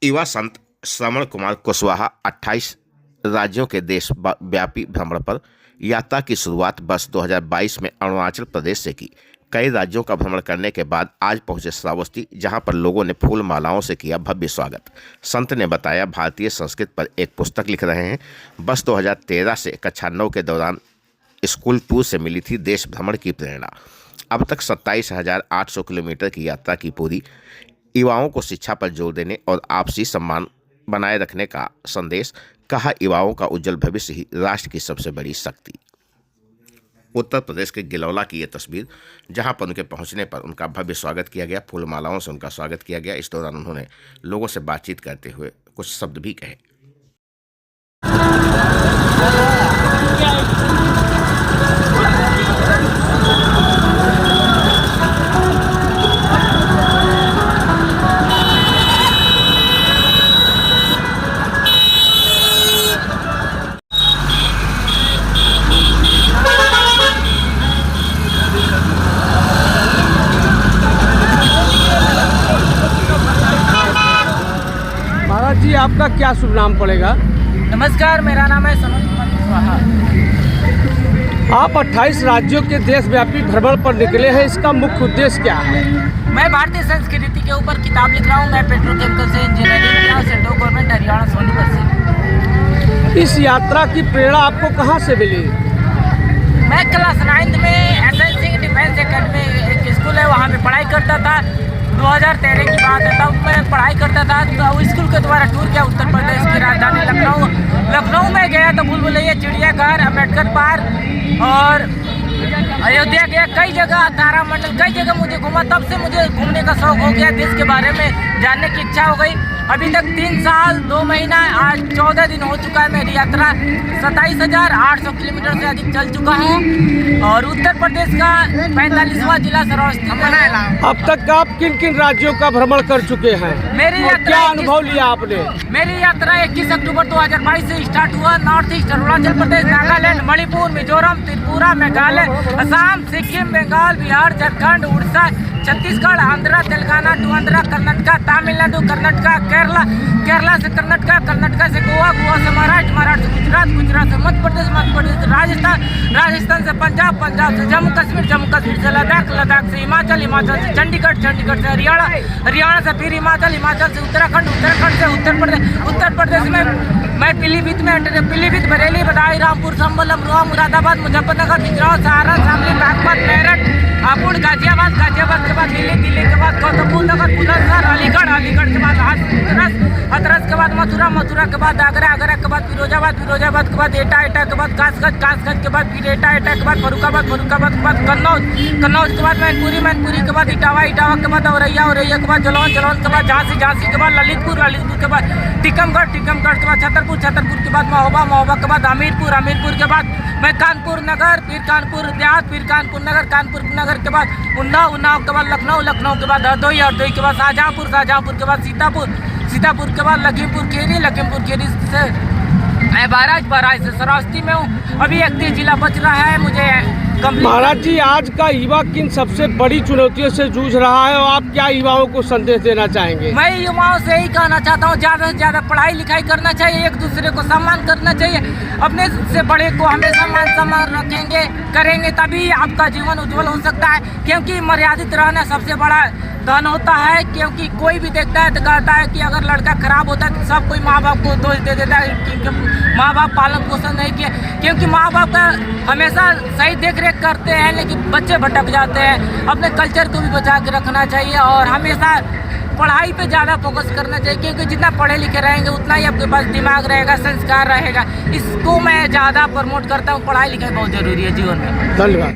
युवा संत श्रवण कुमार कुशवाहा 28 राज्यों के देशव्यापी भ्रमण पर यात्रा की शुरुआत वर्ष 2022 में अरुणाचल प्रदेश से की। कई राज्यों का भ्रमण करने के बाद आज पहुंचे श्रावस्ती, जहां पर लोगों ने फूल मालाओं से किया भव्य स्वागत। संत ने बताया, भारतीय संस्कृत पर एक पुस्तक लिख रहे हैं। वर्ष 2013 से कक्षा 9 के दौरान स्कूल टूर से मिली थी देश भ्रमण की प्रेरणा। अब तक 27,800 किलोमीटर की यात्रा की पूरी। युवाओं को शिक्षा पर जोर देने और आपसी सम्मान बनाए रखने का संदेश। कहा, युवाओं का उज्जवल भविष्य ही राष्ट्र की सबसे बड़ी शक्ति। उत्तर प्रदेश के गिलौला की ये तस्वीर, जहां पर उनके पहुंचने पर उनका भव्य स्वागत किया गया, फूल मालाओं से उनका स्वागत किया गया। इस दौरान उन्होंने लोगों से बातचीत करते हुए कुछ शब्द भी कहे। महाराज जी, आपका क्या शुभ नाम पड़ेगा? नमस्कार, मेरा नाम है श्रवण कुमार कुशवाहा। आप 28 राज्यों के देशव्यापी भ्रमण पर निकले हैं, इसका मुख्य उद्देश्य क्या है? मैं भारतीय संस्कृति के ऊपर किताब लिख रहा हूँ। मैं पेट्रोकेमिकल से इंजीनियरिंग किया, सेंट्रल गवर्नमेंट हरियाणा सोनीपत से। इस यात्रा की प्रेरणा आपको कहाँ से मिली? मैं क्लास 9 में एसएनसी डिफेंस एकेडमी एक स्कूल है, वहाँ पे पढ़ाई करता था। 2013 की बात है, तब मैं पढ़ाई करता था। तो स्कूल के द्वारा टूर किया उत्तर प्रदेश की राजधानी लखनऊ में गया तो बुलबुलैया, चिड़ियाघर, अम्बेडकर पार्क और अयोध्या गया। कई जगह, तारामंडल, कई जगह मुझे घूमा। तब से मुझे घूमने का शौक हो गया, देश के बारे में जानने की इच्छा हो गई। अभी तक 3 साल 2 महीना, आज 14 दिन हो चुका है। मेरी यात्रा 27,800 किलोमीटर से अधिक चल चुका हूँ और उत्तर प्रदेश का 45वां जिला श्रावस्ती है। अब तक आप किन किन राज्यों का भ्रमण कर चुके हैं? मेरी यात्रा, क्या अनुभव लिया आपने? मेरी यात्रा 21 अक्टूबर 2022 से स्टार्ट हुआ। नॉर्थ ईस्ट, अरुणाचल प्रदेश, नागालैंड, मणिपुर, मिजोरम, त्रिपुरा, मेघालय, असम, सिक्किम, बंगाल, बिहार, झारखंड, उड़ीसा, छत्तीसगढ़, आंध्रा, तेलंगाना, कर्नाटका, तमिलनाडु, केरला से कर्नाटका से गोवा, से महाराष्ट्र से गुजरात से मध्य प्रदेश से राजस्थान से पंजाब से जम्मू कश्मीर से लद्दाख से हिमाचल से चंडीगढ़ से हरियाणा से फिर हिमाचल से उत्तराखंड से उत्तर प्रदेश में मैं पीलीभीत, बरेली, बदायूं, रामपुर, संबल, अमरोहा, मुरादाबाद, मुजफ्फरनगर, बिजनौर, सहारन, शामली, बागपत, मेरठ, हापुड़, गाजियाबाद के बाद दिल्ली के बाद गौतमबुद्ध नगर, बुलंदशहर, अलीगढ़ के बाद हाथरस के बाद मथुरा के बाद आगरा के बाद फिरोजाबाद के बाद एटा के बाद कासगंज के बाद फिर एटा के बाद फरुखाबाद के बाद कन्नौज के बाद मैनपुरी के बाद इटावा के बाद औरैया के बाद जलौन के बाद झांसी के बाद ललितपुर के बाद टीकमगढ़ के बाद छतरपुर के बाद महोबा के बाद हमीरपुर के बाद मैं कानपुर नगर, फिर कानपुर देहात, फिर कानपुर नगर के बाद उन्नाव के बाद लखनऊ के बाद हरदोई के बाद शाहजहांपुर के बाद सीतापुर के बाद लखीमपुर खेरी से मैं बहराइच से श्रावस्ती में हूँ। अभी 31 जिला बच रहा है मुझे कंप्लीट। महाराज जी, आज का युवा किन सबसे बड़ी चुनौतियों से जूझ रहा है और आप क्या युवाओं को संदेश देना चाहेंगे? मैं युवाओं से यही कहना चाहता हूँ, ज़्यादा से ज़्यादा पढ़ाई लिखाई करना चाहिए, एक दूसरे को सम्मान करना चाहिए। अपने से बड़े को हमेशा सम्मान करेंगे तभी आपका जीवन उज्जवल हो सकता है। क्योंकि मर्यादित रहना सबसे बड़ा धन होता है। क्योंकि कोई भी देखता है तो कहता है कि अगर लड़का खराब होता है तो सब कोई माँ बाप को दोष दे देता है, क्योंकि माँ बाप पालन पोषण नहीं किया। क्योंकि माँ बाप का हमेशा सही देख रेख करते हैं, लेकिन बच्चे भटक जाते हैं। अपने कल्चर को भी बचा के रखना चाहिए और हमेशा पढ़ाई पे ज़्यादा फोकस करना चाहिए। क्योंकि जितना पढ़े लिखे रहेंगे उतना ही आपके पास दिमाग रहेगा, संस्कार रहेगा। इसको मैं ज़्यादा प्रमोट करता हूँ। पढ़ाई लिखाई बहुत ज़रूरी है जीवन में। धन्यवाद।